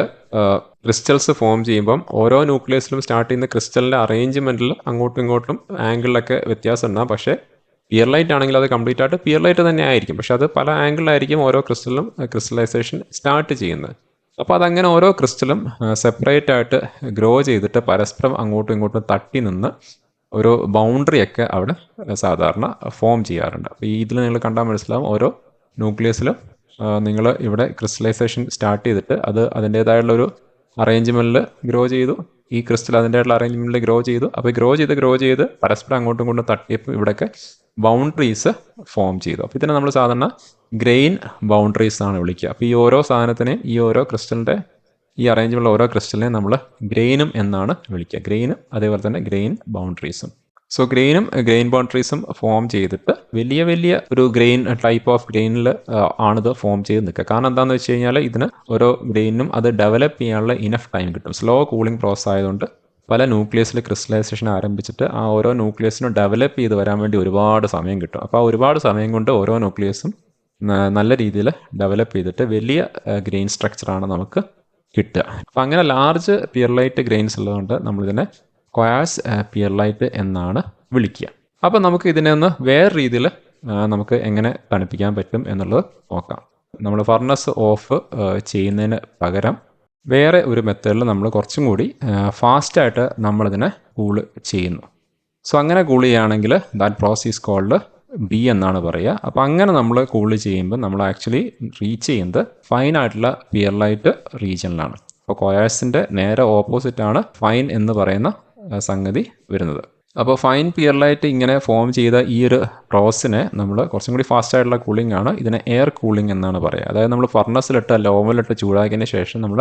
ക്രിസ്റ്റൽസ് ഫോം ചെയ്യുമ്പം ഓരോ ന്യൂക്ലിയസിലും സ്റ്റാർട്ട് ചെയ്യുന്ന ക്രിസ്റ്റലിൻ്റെ അറേഞ്ച്മെൻറ്റിൽ അങ്ങോട്ടും ഇങ്ങോട്ടും ആംഗിളിലൊക്കെ വ്യത്യാസം ഉണ്ടാകും. പക്ഷേ പിയർലൈറ്റ് ആണെങ്കിൽ അത് കംപ്ലീറ്റ് ആയിട്ട് പിയർലൈറ്റ് തന്നെ ആയിരിക്കും. പക്ഷെ അത് പല ആംഗിളിലായിരിക്കും ഓരോ ക്രിസ്റ്റലിനും ക്രിസ്റ്റലൈസേഷൻ സ്റ്റാർട്ട് ചെയ്യുന്നത്. അപ്പോൾ അതങ്ങനെ ഓരോ ക്രിസ്റ്റലും സെപ്പറേറ്റ് ആയിട്ട് ഗ്രോ ചെയ്തിട്ട് പരസ്പരം അങ്ങോട്ടും ഇങ്ങോട്ടും തട്ടി നിന്ന് ഒരു ബൗണ്ടറിയൊക്കെ അവിടെ സാധാരണ ഫോം ചെയ്യാറുണ്ട്. അപ്പോൾ ഈ ഇതിൽ നിങ്ങൾ കണ്ടാൽ മനസ്സിലാവും ഓരോ ന്യൂക്ലിയസിലും നിങ്ങൾ ഇവിടെ ക്രിസ്റ്റലൈസേഷൻ സ്റ്റാർട്ട് ചെയ്തിട്ട് അത് അതിൻ്റേതായിട്ടുള്ളൊരു അറേഞ്ച്മെൻറ്റിൽ ഗ്രോ ചെയ്തു. ഈ ക്രിസ്റ്റൽ അതിൻ്റെതായിട്ടുള്ള അറേഞ്ച്മെൻറ്റിൽ ഗ്രോ ചെയ്തു. അപ്പോൾ ഗ്രോ ചെയ്ത് പരസ്പരം അങ്ങോട്ടും ഇങ്ങോട്ടും തട്ടിയപ്പോൾ ഇവിടെയൊക്കെ ബൗണ്ടറീസ് ഫോം ചെയ്തു. അപ്പോൾ ഇതിനെ നമ്മൾ സാധാരണ ഗ്രെയിൻ ബൗണ്ടറീസ് ആണ് വിളിക്കുക. അപ്പോൾ ഈ ഓരോ സാധനത്തിനെയും ഈ ഓരോ ക്രിസ്റ്റലിൻ്റെ ഈ അറേഞ്ച്മെൻറ്റിലുള്ള ഓരോ ക്രിസ്റ്റലിനെയും നമ്മൾ ഗ്രെയിനും എന്നാണ് വിളിക്കുക. ഗ്രെയിനും അതേപോലെ തന്നെ ഗ്രെയിൻ ബൗണ്ടറീസും. സോ ഗ്രെയിനും ഗ്രെയിൻ ബൗണ്ടറീസും ഫോം ചെയ്തിട്ട് വലിയ ഒരു ഗ്രെയിൻ ടൈപ്പ് ഓഫ് ഗ്രെയിനിൽ ആണിത് ഫോം ചെയ്ത് നിൽക്കുക. കാരണം എന്താണെന്ന് വെച്ച് കഴിഞ്ഞാൽ ഇതിന് ഓരോ ഗ്രെയിനും അത് ഡെവലപ്പ് ചെയ്യാനുള്ള ഇനഫ് ടൈം കിട്ടും. സ്ലോ കൂളിംഗ് പ്രോസസ് ആയതുകൊണ്ട് പല ന്യൂക്ലിയസിൽ ക്രിസ്റ്റലൈസേഷൻ ആരംഭിച്ചിട്ട് ആ ഓരോ ന്യൂക്ലിയസിനും ഡെവലപ്പ് ചെയ്ത് വരാൻ വേണ്ടി ഒരുപാട് സമയം കിട്ടും. അപ്പോൾ ആ ഒരുപാട് സമയം കൊണ്ട് ഓരോ ന്യൂക്ലിയസും നല്ല രീതിയിൽ ഡെവലപ്പ് ചെയ്തിട്ട് വലിയ ഗ്രെയിൻ സ്ട്രക്ചറാണ് നമുക്ക് കിട്ടുക. അപ്പോൾ അങ്ങനെ ലാർജ് പിയർലൈറ്റ് ഗ്രെയിൻസ് ഉള്ളതുകൊണ്ട് നമ്മളിതിനെ ക്വാസ് പിയർലൈറ്റ് എന്നാണ് വിളിക്കുക. അപ്പോൾ നമുക്ക് ഇതിനെ ഒന്ന് വേറെ രീതിയിൽ നമുക്ക് എങ്ങനെ തണുപ്പിക്കാൻ പറ്റും എന്നുള്ളത് നോക്കാം. നമ്മൾ ഫർണസ് ഓഫ് ചെയ്യുന്നതിന് പകരം വേറെ ഒരു മെത്തേഡിൽ നമ്മൾ കുറച്ചും കൂടി ഫാസ്റ്റായിട്ട് നമ്മളിതിനെ കൂള് ചെയ്യുന്നു. സോ അങ്ങനെ കൂൾ ചെയ്യുകയാണെങ്കിൽ that process is called B എന്നാണ് പറയുക. അപ്പോൾ അങ്ങനെ നമ്മൾ കൂള് ചെയ്യുമ്പോൾ നമ്മൾ ആക്ച്വലി റീച്ച് ചെയ്യുന്നത് ഫൈൻ ആയിട്ടുള്ള പിയർലൈറ്റ് റീജിയനിലാണ്. അപ്പോൾ ക്വയേഴ്സിൻ്റെ നേരെ ഓപ്പോസിറ്റാണ് ഫൈൻ എന്ന് പറയുന്ന സംഗതി വരുന്നത്. അപ്പോൾ ഫൈൻ പിയർലൈറ്റ് ഇങ്ങനെ ഫോം ചെയ്ത ഈ ഒരു പ്രോസസ്സിനെ നമ്മൾ കുറച്ചും കൂടി ഫാസ്റ്റ് ആയിട്ടുള്ള കൂളിംഗ് ആണ് ഇതിനെ എയർ കൂളിംഗ് എന്നാണ് പറയുക. അതായത് നമ്മൾ ഫർണസിലിട്ട് അല്ല ഓവനിലിട്ട് ചൂടാക്കിയതിന് ശേഷം നമ്മൾ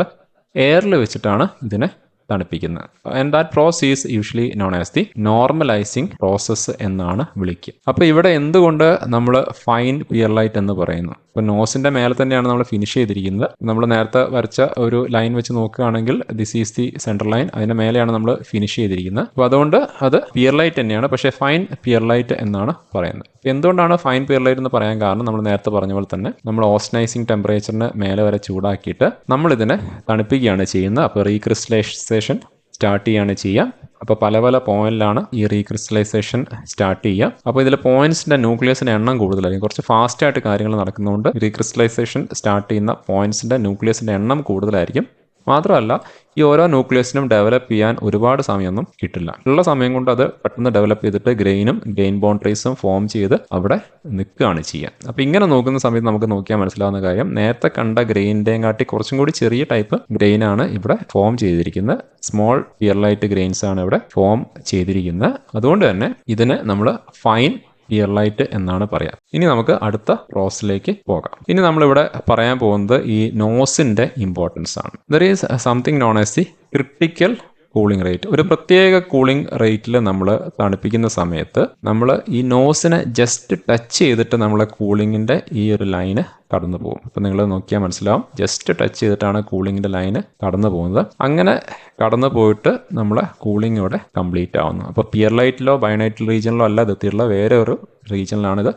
എയറിൽ വെച്ചിട്ടാണ് ഇതിനെ തണുപ്പിക്കുന്നത്. And that process is usually known as the normalising process എന്നാണ് വിളിക്കുക. അപ്പോൾ ഇവിടെ എന്തുകൊണ്ട് നമ്മൾ ഫൈൻ പിയർലൈറ്റ് എന്ന് പറയുന്നു? ഇപ്പോൾ നോസിൻ്റെ മേലെ തന്നെയാണ് നമ്മൾ ഫിനിഷ് ചെയ്തിരിക്കുന്നത്. നമ്മൾ നേരത്തെ വരച്ച ഒരു ലൈൻ വെച്ച് നോക്കുകയാണെങ്കിൽ this is the central line, അതിൻ്റെ മേലെയാണ് നമ്മൾ ഫിനിഷ് ചെയ്തിരിക്കുന്നത്. അപ്പോൾ അതുകൊണ്ട് അത് പിയർലൈറ്റ് തന്നെയാണ്, പക്ഷേ ഫൈൻ പിയർലൈറ്റ് എന്നാണ് പറയുന്നത്. എന്തുകൊണ്ടാണ് ഫൈൻ പിയർലൈറ്റ് എന്ന് പറയാൻ കാരണം നമ്മൾ നേരത്തെ പറഞ്ഞ പോലെ തന്നെ നമ്മൾ ഓസ്റ്റനൈസിങ് ടെമ്പറേച്ചറിന് മേലെ വരെ ചൂടാക്കിയിട്ട് നമ്മളിതിനെ തണുപ്പിക്കുകയാണ് ചെയ്യുന്നത്. അപ്പോൾ റീക്രിസ്റ്റലൈസേഷൻ സ്റ്റാർട്ട് ചെയ്യുകയാണ് ചെയ്യുക. അപ്പോൾ പല പല പോയിന്റിലാണ് ഈ റീക്രിസ്റ്റലൈസേഷൻ സ്റ്റാർട്ട് ചെയ്യുക. അപ്പോൾ ഇതിൽ പോയിന്റ്സിൻ്റെ ന്യൂക്ലിയസിൻ്റെ എണ്ണം കൂടുതലായിരിക്കും. കുറച്ച് ഫാസ്റ്റായിട്ട് കാര്യങ്ങൾ നടക്കുന്നതുകൊണ്ട് റീക്രിസ്റ്റലൈസേഷൻ സ്റ്റാർട്ട് ചെയ്യുന്ന പോയിന്റ്സിൻ്റെ ന്യൂക്ലിയസിൻ്റെ എണ്ണം കൂടുതലായിരിക്കും. മാത്രമല്ല ഈ ഓരോ ന്യൂക്ലിയസിനും ഡെവലപ്പ് ചെയ്യാൻ ഒരുപാട് സമയമൊന്നും കിട്ടില്ല. ഉള്ള സമയം കൊണ്ട് അത് പെട്ടെന്ന് ഡെവലപ്പ് ചെയ്തിട്ട് ഗ്രെയിനും ഗ്രെയിൻ ബൗണ്ടറീസും ഫോം ചെയ്ത് അവിടെ നിൽക്കുകയാണ് ചെയ്യുക. അപ്പോൾ ഇങ്ങനെ നോക്കുന്ന സമയത്ത് നമുക്ക് നോക്കിയാൽ മനസ്സിലാവുന്ന കാര്യം, നേരത്തെ കണ്ട ഗ്രെയിനിൻ്റെയും കാട്ടി കുറച്ചും കൂടി ചെറിയ ടൈപ്പ് ഗ്രെയിനാണ് ഇവിടെ ഫോം ചെയ്തിരിക്കുന്നത്. സ്മോൾ പിയർലൈറ്റ് ഗ്രെയിൻസ് ആണ് ഇവിടെ ഫോം ചെയ്തിരിക്കുന്നത്. അതുകൊണ്ട് തന്നെ ഇതിന് നമ്മൾ ഫൈൻ പിയർലൈറ്റ് എന്നാണ് പറയുക. ഇനി നമുക്ക് അടുത്ത പ്രോസസ്സിലേക്ക് പോകാം. ഇനി നമ്മളിവിടെ പറയാൻ പോകുന്നത് ഈ നോസിൻ്റെ ഇമ്പോർട്ടൻസ് ആണ്. There is something non as the critical cooling rate. ഒരു പ്രത്യേക കൂളിംഗ് റേറ്റിൽ നമ്മൾ തണുപ്പിക്കുന്ന സമയത്ത് നമ്മൾ ഈ നോസിനെ ജസ്റ്റ് ടച്ച് ചെയ്തിട്ട് നമ്മളെ കൂളിങ്ങിൻ്റെ ഈ ഒരു ലൈന് കടന്നു പോകും. അപ്പോൾ നിങ്ങൾ നോക്കിയാൽ മനസ്സിലാവും, ജസ്റ്റ് ടച്ച് ചെയ്തിട്ടാണ് കൂളിങ്ങിൻ്റെ ലൈന് കടന്നു പോകുന്നത്. അങ്ങനെ കടന്നു പോയിട്ട് നമ്മളെ കൂളിംഗ് ഇവിടെ കംപ്ലീറ്റ് ആവുന്നു. അപ്പോൾ പിയർലൈറ്റിലോ ബൈനൈറ്റൽ റീജിയനിലോ അല്ല ഇത് എത്തിയിട്ടുള്ള വേറെ ഒരു റീജിയനിലാണ് ഇത്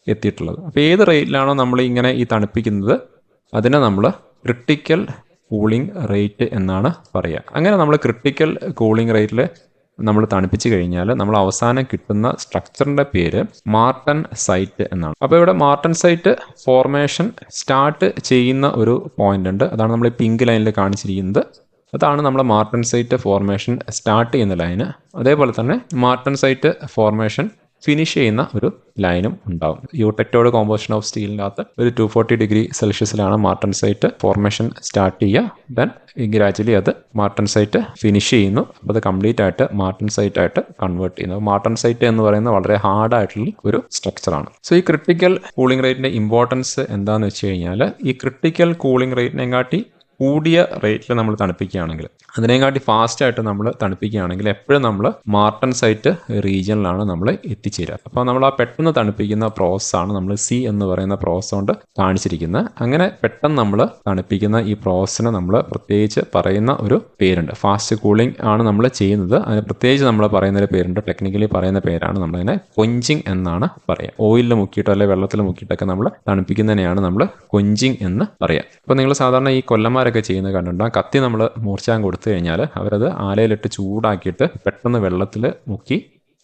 എത്തിയിട്ടുള്ളത്. അപ്പോൾ ഏത് റേറ്റിലാണോ നമ്മൾ ഇങ്ങനെ ഈ തണുപ്പിക്കുന്നത് അതിനെ നമ്മൾ ക്രിട്ടിക്കൽ കൂളിംഗ് റേറ്റ് എന്നാണ് പറയുക. അങ്ങനെ നമ്മൾ ക്രിട്ടിക്കൽ കൂളിംഗ് റേറ്റിൽ നമ്മൾ തണുപ്പിച്ച് കഴിഞ്ഞാൽ നമ്മൾ അവസാനം കിട്ടുന്ന സ്ട്രക്ചറിൻ്റെ പേര് മാർട്ടൻ സൈറ്റ് എന്നാണ്. അപ്പോൾ ഇവിടെ മാർട്ടൻ സൈറ്റ് ഫോർമേഷൻ സ്റ്റാർട്ട് ചെയ്യുന്ന ഒരു പോയിന്റ് ഉണ്ട്. അതാണ് നമ്മൾ ഈ പിങ്ക് ലൈനിൽ കാണിച്ചിരിക്കുന്നത്. അതാണ് നമ്മൾ മാർട്ടൻ സൈറ്റ് ഫോർമേഷൻ സ്റ്റാർട്ട് ചെയ്യുന്ന ലൈന്. അതേപോലെ തന്നെ മാർട്ടൻ സൈറ്റ് ഫോർമേഷൻ ഫിനിഷ് ചെയ്യുന്ന ഒരു ലൈനും ഉണ്ടാവും. യൂടെക്ടോഡ് കോമ്പോസിഷൻ ഓഫ് സ്റ്റീലിനകത്ത് ഒരു 240 ഡിഗ്രി സെൽഷ്യസിലാണ് മാർട്ടൻ സൈറ്റ് ഫോർമേഷൻ സ്റ്റാർട്ട് ചെയ്യുക. ദെൻ ഗ്രാജുവലി അത് മാർട്ടൻ സൈറ്റ് ഫിനിഷ് ചെയ്യുന്നു. അപ്പോൾ അത് കംപ്ലീറ്റ് ആയിട്ട് മാർട്ടൻ സൈറ്റ് ആയിട്ട് കൺവേർട്ട് ചെയ്യുന്നു. മാർട്ടൻ സൈറ്റ് എന്ന് പറയുന്നത് വളരെ ഹാർഡായിട്ടുള്ള ഒരു സ്ട്രക്ചറാണ്. സോ ഈ ക്രിട്ടിക്കൽ കൂളിംഗ് റേറ്റിൻ്റെ ഇമ്പോർട്ടൻസ് എന്താണെന്ന് വെച്ച് കഴിഞ്ഞാൽ, ഈ ക്രിട്ടിക്കൽ കൂളിംഗ് റേറ്റിനെ കാട്ടി കൂടിയ റേറ്റിൽ നമ്മൾ തണുപ്പിക്കുകയാണെങ്കിൽ, അതിനെക്കാട്ടി ഫാസ്റ്റായിട്ട് നമ്മൾ തണുപ്പിക്കുകയാണെങ്കിൽ എപ്പോഴും നമ്മൾ മാർട്ടൻസൈറ്റ് റീജിയനിലാണ് നമ്മൾ എത്തിച്ചേരുക. അപ്പോൾ നമ്മൾ ആ പെട്ടെന്ന് തണുപ്പിക്കുന്ന പ്രോസസ്സാണ് നമ്മൾ സി എന്ന് പറയുന്ന പ്രോസസ് കൊണ്ട് കാണിച്ചിരിക്കുന്നത്. അങ്ങനെ പെട്ടെന്ന് നമ്മൾ തണുപ്പിക്കുന്ന ഈ പ്രോസസ്സിന് നമ്മൾ പ്രത്യേകിച്ച് പറയുന്ന ഒരു പേരുണ്ട്. ഫാസ്റ്റ് കൂളിംഗ് ആണ് നമ്മൾ ചെയ്യുന്നത്. അതിന് പ്രത്യേകിച്ച് നമ്മൾ പറയുന്ന ഒരു പേരുണ്ട്. ടെക്നിക്കലി പറയുന്ന പേരാണ് നമ്മളതിനെ കൊഞ്ചിങ് എന്നാണ് പറയുക. ഓയിലിൽ മുക്കിയിട്ടോ അല്ലെങ്കിൽ വെള്ളത്തിൽ മുക്കിയിട്ടൊക്കെ നമ്മൾ തണുപ്പിക്കുന്നതിനെയാണ് നമ്മൾ കൊഞ്ചിങ് എന്ന് പറയുക. അപ്പോൾ നിങ്ങൾ സാധാരണ ഈ കൊല്ലന്മാരൊക്കെ ചെയ്യുന്നത് കണ്ടിട്ടുണ്ടാകും. കത്തി നമ്മൾ മൂർച്ചാൻ കൊടുത്തു കഴിഞ്ഞാൽ അവരത് ആലയിലിട്ട് ചൂടാക്കിയിട്ട് പെട്ടെന്ന് വെള്ളത്തിൽ മുക്കി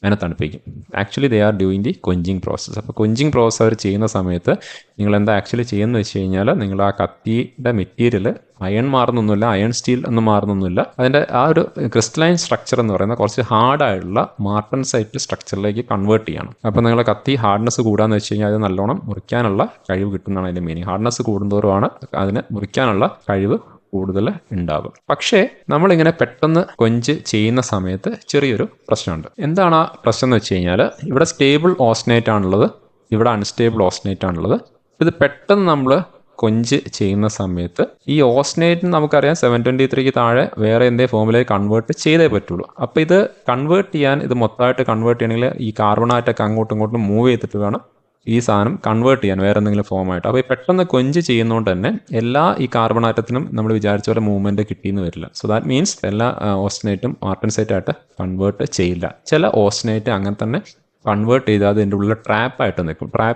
അതിനെ തണുപ്പിക്കും. Actually they are doing the quenching process. അപ്പോൾ കൊഞ്ചിങ് പ്രോസസ്സ് അവർ ചെയ്യുന്ന സമയത്ത് നിങ്ങൾ എന്താ ആക്ച്വലി ചെയ്യുന്നത് വെച്ച് കഴിഞ്ഞാൽ, നിങ്ങൾ ആ കത്തിയുടെ മെറ്റീരിയൽ അയൺ മാറുന്നൊന്നുമില്ല, അയൺ സ്റ്റീൽ ഒന്നും മാറുന്നൊന്നുമില്ല. അതിൻ്റെ ആ ഒരു ക്രിസ്റ്റലൈൻ സ്ട്രക്ചർ എന്ന് പറയുന്നത് കുറച്ച് ഹാർഡായിട്ടുള്ള മാർട്ടൻസൈറ്റ് സ്ട്രക്ചറിലേക്ക് കൺവേർട്ട് ചെയ്യണം. അപ്പോൾ നിങ്ങൾ കത്തി ഹാർഡ്നെസ് കൂടാന്ന് വെച്ച് കഴിഞ്ഞാൽ അത് നല്ലോണം മുറിക്കാനുള്ള കഴിവ് കിട്ടുന്നതാണ് അതിൻ്റെ മീനിങ്. ഹാർഡ്നെസ് കൂടുന്തോറുമാണ് അതിന് മുറിക്കാനുള്ള കഴിവ് കൂടുതൽ ഉണ്ടാകും. പക്ഷേ നമ്മളിങ്ങനെ പെട്ടെന്ന് കൊഞ്ച് ചെയ്യുന്ന സമയത്ത് ചെറിയൊരു പ്രശ്നമുണ്ട്. എന്താണ് ആ പ്രശ്നം എന്ന് വെച്ച് കഴിഞ്ഞാൽ, ഇവിടെ സ്റ്റേബിൾ ഓസ്നേറ്റ് ആണുള്ളത്, ഇവിടെ അൺസ്റ്റേബിൾ ഓസ്നേറ്റ് ആണുള്ളത്. ഇത് പെട്ടെന്ന് നമ്മൾ കൊഞ്ച് ചെയ്യുന്ന സമയത്ത് ഈ ഓസ്നേറ്റിന് നമുക്കറിയാം 723 താഴെ വേറെ എന്തേ ഫോമിലേക്ക് കൺവേർട്ട് ചെയ്തേ പറ്റുള്ളൂ. അപ്പോൾ ഇത് കൺവേർട്ട് ചെയ്യാൻ, ഇത് മൊത്തമായിട്ട് കൺവേർട്ട് ചെയ്യണമെങ്കിൽ ഈ കാർബണായിട്ടൊക്കെ അങ്ങോട്ടും ഇങ്ങോട്ടും മൂവ് ചെയ്തിട്ട് വേണം ഈ സാധനം കൺവേർട്ട് ചെയ്യാൻ വേറെ എന്തെങ്കിലും ഫോമായിട്ട്. അപ്പോൾ ഈ പെട്ടെന്ന് കൊഞ്ച് ചെയ്യുന്നതുകൊണ്ട് തന്നെ എല്ലാ ഈ കാർബൺ ആറ്റത്തിനും നമ്മൾ വിചാരിച്ച പോലെ മൂവ്മെൻറ്റ് കിട്ടിയെന്ന് വരില്ല. സോ ദാറ്റ് മീൻസ് എല്ലാ ഓസ്നേറ്റും മാർട്ടൻസൈറ്റായിട്ട് കൺവേർട്ട് ചെയ്യില്ല. ചില ഓസ്നേറ്റ് അങ്ങനെ തന്നെ കൺവേർട്ട് ചെയ്താൽ അതിൻ്റെ ഉള്ളിൽ ട്രാപ്പ്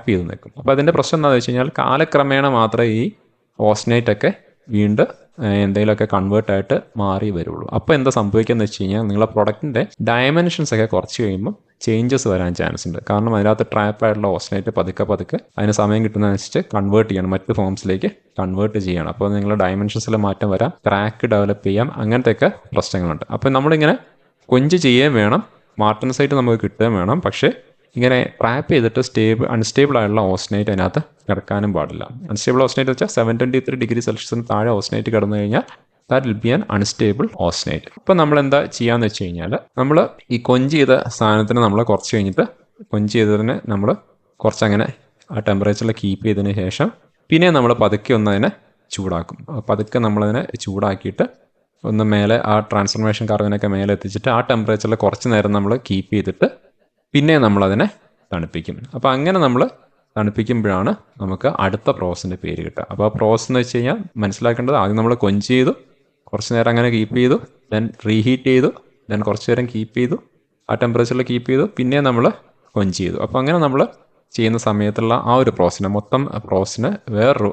ചെയ്ത് നിൽക്കും. അപ്പോൾ അതിൻ്റെ പ്രശ്നം എന്താണെന്ന് വെച്ച് കഴിഞ്ഞാൽ, കാലക്രമേണ മാത്രമേ ഈ ഓസ്നേറ്റൊക്കെ വീണ്ടും എന്തെങ്കിലുമൊക്കെ കൺവേർട്ടായിട്ട് മാറി വരുള്ളൂ. അപ്പോൾ എന്താ സംഭവിക്കുകയെന്ന് വെച്ച് കഴിഞ്ഞാൽ, നിങ്ങളുടെ പ്രൊഡക്റ്റിൻ്റെ ഡയമെൻഷൻസ് ഒക്കെ കുറച്ച് കഴിയുമ്പോൾ ചേഞ്ചസ് വരാൻ ചാൻസ് ഉണ്ട്. കാരണം അതിനകത്ത് ട്രാപ്പായിട്ടുള്ള ഓസ്നേറ്റ് പതുക്കെ അതിന് സമയം കിട്ടുന്നതനുസരിച്ച് കൺവേർട്ട് ചെയ്യണം, മറ്റ് ഫോംസിലേക്ക് കൺവേർട്ട് ചെയ്യണം. അപ്പോൾ നിങ്ങളുടെ ഡയമെൻഷൻസിൽ മാറ്റം വരാം, ക്രാക്ക് ഡെവലപ്പ് ചെയ്യാം, അങ്ങനത്തെയൊക്കെ പ്രശ്നങ്ങളുണ്ട്. അപ്പോൾ നമ്മളിങ്ങനെ കൊഞ്ച് ചെയ്യുകയും വേണം, മാർട്ടൻസൈറ്റ് നമുക്ക് കിട്ടുകയും വേണം. പക്ഷേ ഇങ്ങനെ ട്രാപ്പ് ചെയ്തിട്ട് അൺസ്റ്റേബിൾ ആയിട്ടുള്ള ഓസ്നേറ്റ് അതിനകത്ത് കിടക്കാനും പാടില്ല. അൺസ്റ്റേബിൾ ഓസ്നേറ്റ് വെച്ചാൽ 723 ഡിഗ്രി സെൽഷ്യസിന് താഴെ ഓസ്നേറ്റ് കിടന്നു കഴിഞ്ഞാൽ that will be an unstable austenite. ഇപ്പോൾ നമ്മൾ എന്താ ചെയ്യാന്ന് വെച്ച് കഴിഞ്ഞാൽ, നമ്മൾ ഈ കൊഞ്ച് ചെയ്ത സാധനത്തിന് നമ്മൾ കുറച്ച് കഴിഞ്ഞിട്ട് കൊഞ്ച് ചെയ്തതിന് നമ്മൾ കുറച്ചങ്ങനെ ആ ടെമ്പറേച്ചറിൽ കീപ്പ് ചെയ്തതിന് ശേഷം പിന്നെ നമ്മൾ പതുക്കെ ഒന്ന് അതിനെ ചൂടാക്കും. പതുക്കെ നമ്മളതിനെ ചൂടാക്കിയിട്ട് ഒന്ന് മേലെ ആ ട്രാൻസ്ഫർമേഷൻ കർവിനൊക്കെ മേലെ എത്തിച്ചിട്ട് ആ ടെമ്പറേച്ചറിൽ കുറച്ച് നേരം നമ്മൾ കീപ്പ് ചെയ്തിട്ട് പിന്നെ നമ്മളതിനെ തണുപ്പിക്കും. അപ്പോൾ അങ്ങനെ നമ്മൾ തണുപ്പിക്കുമ്പോഴാണ് നമുക്ക് അടുത്ത പ്രോസസ്സിൻ്റെ പേര് കിട്ടുക. അപ്പോൾ ആ പ്രോസസ്സ് എന്ന് വെച്ച് കഴിഞ്ഞാൽ മനസ്സിലാക്കേണ്ടത്, ആദ്യം നമ്മൾ കൊഞ്ച് ചെയ്തു, കുറച്ച് നേരം അങ്ങനെ കീപ്പ് ചെയ്തു, ദെൻ റീഹീറ്റ് ചെയ്തു, ദെൻ കുറച്ച് നേരം കീപ്പ് ചെയ്തു, ആ ടെമ്പറേച്ചറിൽ കീപ്പ് ചെയ്തു, പിന്നെ നമ്മൾ കൊഞ്ച് ചെയ്തു. അപ്പോൾ അങ്ങനെ നമ്മൾ ചെയ്യുന്ന സമയത്തുള്ള ആ ഒരു മൊത്തം പ്രോസസ്സിന് വേറൊരു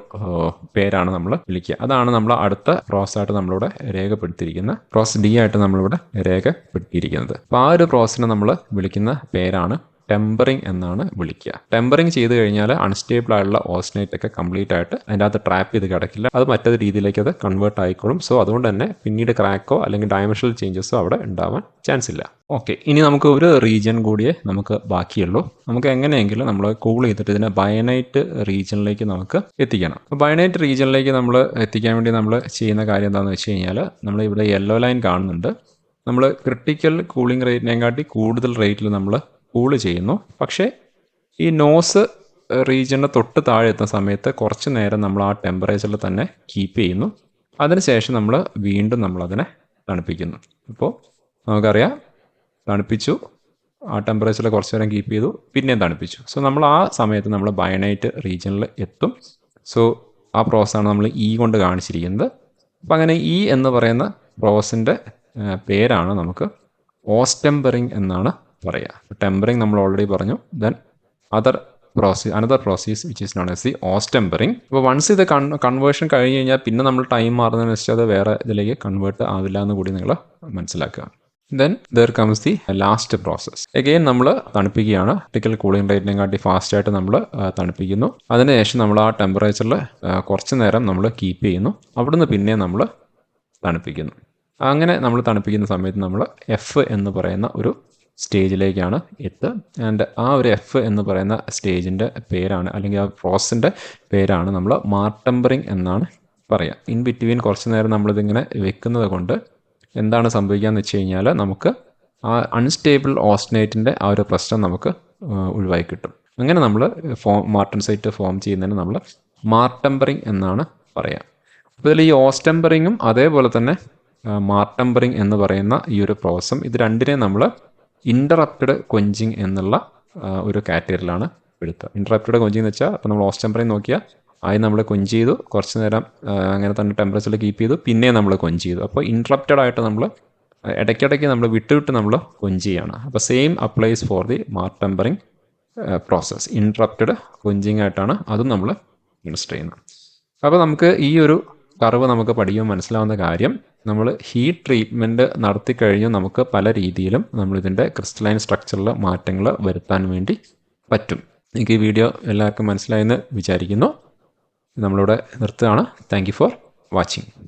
പേരാണ് നമ്മൾ വിളിക്കുക. അതാണ് നമ്മൾ അടുത്ത പ്രോസസ്സായിട്ട് നമ്മളിവിടെ രേഖപ്പെടുത്തിയിരിക്കുന്ന പ്രോസസ് ഡി ആയിട്ട് നമ്മളിവിടെ രേഖപ്പെടുത്തിയിരിക്കുന്നത്. അപ്പോൾ ആ ഒരു പ്രോസസ്സിനെ നമ്മൾ വിളിക്കുന്ന പേരാണ് ടെമ്പറിങ് എന്നാണ് വിളിക്കുക. ടെമ്പറിങ് ചെയ്ത് കഴിഞ്ഞാൽ അൺസ്റ്റേബിൾ ആയിട്ടുള്ള ഓസ്നേറ്റ് ഒക്കെ കംപ്ലീറ്റ് ആയിട്ട് അതിൻ്റെ അകത്ത് ട്രാപ്പ് ചെയ്ത് കിടക്കില്ല, അത് മറ്റൊരു രീതിയിലേക്ക് അത് കൺവേർട്ട് ആയിക്കോളും. സോ അതുകൊണ്ട് തന്നെ പിന്നീട് ക്രാക്കോ അല്ലെങ്കിൽ ഡയമെൻഷണൽ ചേഞ്ചസോ അവിടെ ഉണ്ടാവാൻ ചാൻസ് ഇല്ല. ഓക്കെ, ഇനി നമുക്ക് ഒരു റീജിയൻ കൂടിയേ നമുക്ക് ബാക്കിയുള്ളൂ. നമുക്ക് എങ്ങനെയെങ്കിലും നമ്മൾ കൂൾ ചെയ്തിട്ട് ഇതിനെ ബയനൈറ്റ് റീജിയനിലേക്ക് നമുക്ക് എത്തിക്കണം. അപ്പോൾ ബയനൈറ്റ് റീജിയനിലേക്ക് നമ്മൾ എത്തിക്കാൻ വേണ്ടി നമ്മൾ ചെയ്യുന്ന കാര്യം എന്താണെന്ന് വെച്ച് കഴിഞ്ഞാൽ, നമ്മൾ ഇവിടെ യെല്ലോ ലൈൻ കാണുന്നുണ്ട്. നമ്മൾ ക്രിട്ടിക്കൽ കൂളിംഗ് റേറ്റിനെക്കാട്ടി കൂടുതൽ റേറ്റിൽ നമ്മൾ കൂള് ചെയ്യുന്നു. പക്ഷേ ഈ നോസ് റീജിയന് തൊട്ട് താഴെ എത്തുന്ന സമയത്ത് കുറച്ച് നേരം നമ്മൾ ആ ടെമ്പറേച്ചറിൽ തന്നെ കീപ്പ് ചെയ്യുന്നു. അതിനുശേഷം നമ്മൾ വീണ്ടും നമ്മളതിനെ തണുപ്പിക്കുന്നു. ഇപ്പോൾ നമുക്കറിയാം, തണുപ്പിച്ചു, ആ ടെമ്പറേച്ചറിൽ കുറച്ച് നേരം കീപ്പ് ചെയ്തു, പിന്നെയും തണുപ്പിച്ചു. സോ നമ്മൾ ആ സമയത്ത് നമ്മൾ ബയനൈറ്റ് റീജിയനിൽ എത്തും. സോ ആ പ്രോസസ്സാണ് നമ്മൾ ഇ കൊണ്ട് കാണിച്ചിരിക്കുന്നത്. അപ്പോൾ അങ്ങനെ ഇ എന്ന് പറയുന്ന പ്രോസസ്സിൻ്റെ പേരാണ് നമുക്ക് ഓസ്റ്റെമ്പറിങ് എന്നാണ് പറയുക. ടെമ്പറിങ് നമ്മൾ ഓൾറെഡി പറഞ്ഞു. Then another process which is known as the austempering. അപ്പോൾ വൺസ് ഇത് കൺവേർഷൻ കഴിഞ്ഞ് കഴിഞ്ഞാൽ പിന്നെ നമ്മൾ ടൈം മാറുന്നതിന് വെച്ചാൽ അത് വേറെ ഇതിലേക്ക് കൺവേർട്ട് ആവില്ല എന്ന് കൂടി നിങ്ങൾ മനസ്സിലാക്കുക. Then there comes the last process. Again നമ്മൾ തണുപ്പിക്കുകയാണ്. ക്രിട്ടിക്കൽ കൂളിംഗ് റേറ്റിനെക്കാട്ടി ഫാസ്റ്റായിട്ട് നമ്മൾ തണുപ്പിക്കുന്നു. അതിനുശേഷം നമ്മൾ ആ ടെമ്പറേച്ചറിൽ കുറച്ച് നേരം നമ്മൾ കീപ്പ് ചെയ്യുന്നു. അവിടുന്ന് പിന്നെ നമ്മൾ തണുപ്പിക്കുന്നു. അങ്ങനെ നമ്മൾ തണുപ്പിക്കുന്ന സമയത്ത് നമ്മൾ എഫ് എന്ന് പറയുന്ന ഒരു സ്റ്റേജിലേക്കാണ് എത്തുക. ആൻഡ് ആ ഒരു എഫ് എന്ന് പറയുന്ന സ്റ്റേജിൻ്റെ പേരാണ്, അല്ലെങ്കിൽ ആ പ്രോസസ്സിൻ്റെ പേരാണ് നമ്മൾ മാർട്ടംബറിങ് എന്നാണ് പറയുക. ഇൻ ബിറ്റ്വീൻ കുറച്ച് നേരം നമ്മളിതിങ്ങനെ വെക്കുന്നത് കൊണ്ട് എന്താണ് സംഭവിക്കുകയെന്ന് വെച്ച് കഴിഞ്ഞാൽ, നമുക്ക് ആ അൺസ്റ്റേബിൾ ഓസ്നേറ്റിൻ്റെ ആ ഒരു പ്രശ്നം നമുക്ക് ഒഴിവായി കിട്ടും. അങ്ങനെ നമ്മൾ മാർട്ടൻസൈറ്റ് ഫോം ചെയ്യുന്നതിന് നമ്മൾ മാർട്ടംബറിങ് എന്നാണ് പറയുക. അപ്പോൾ ഇതിൽ ഈ ഓസ് ടെമ്പറിങ്ങും അതേപോലെ തന്നെ മാർക്ക് ടെമ്പറിങ് എന്ന് പറയുന്ന ഈ ഒരു പ്രോസസ്സും ഇത് രണ്ടിനെയും നമ്മൾ ഇൻ്ററപ്റ്റഡ് കൊഞ്ചിങ് എന്നുള്ള ഒരു കാറ്റഗറിയിലാണ് എടുക്കുക. ഇൻ്ററപ്റ്റഡ് കൊഞ്ചിങ് എന്ന് വെച്ചാൽ അപ്പോൾ നമ്മൾ ഓസ് ടെമ്പറിങ് നോക്കിയാൽ ആദ്യം നമ്മൾ കൊഞ്ച് ചെയ്തു, കുറച്ച് നേരം അങ്ങനെ തന്നെ ടെമ്പറേച്ചറിൽ കീപ്പ് ചെയ്തു, പിന്നെ നമ്മൾ കൊഞ്ച് ചെയ്തു. അപ്പോൾ ഇൻട്രപ്റ്റഡ് ആയിട്ട് നമ്മൾ ഇടയ്ക്കിടയ്ക്ക് നമ്മൾ വിട്ട് നമ്മൾ കൊഞ്ച് ചെയ്യാണ്. അപ്പോൾ same applies for the mark tempering process. Interrupted quenching ആയിട്ടാണ് അതും നമ്മൾ യൂസ് ചെയ്യുന്നത്. അപ്പോൾ നമുക്ക് ഈ ഒരു കർവ് നമുക്ക് പഠിക്കുമ്പോൾ മനസ്സിലാവുന്ന കാര്യം, നമ്മൾ ഹീറ്റ് ട്രീറ്റ്മെൻറ്റ് നടത്തിക്കഴിഞ്ഞ് നമുക്ക് പല രീതിയിലും നമ്മളിതിൻ്റെ ക്രിസ്റ്റലൈൻ സ്ട്രക്ചറിൽ മാറ്റങ്ങൾ വരുത്താൻ വേണ്ടി പറ്റും. എനിക്ക് ഈ വീഡിയോ എല്ലാവർക്കും മനസ്സിലായെന്ന് വിചാരിക്കുന്നു. നമ്മളിവിടെ നിർത്തുകയാണ്. Thank you for watching.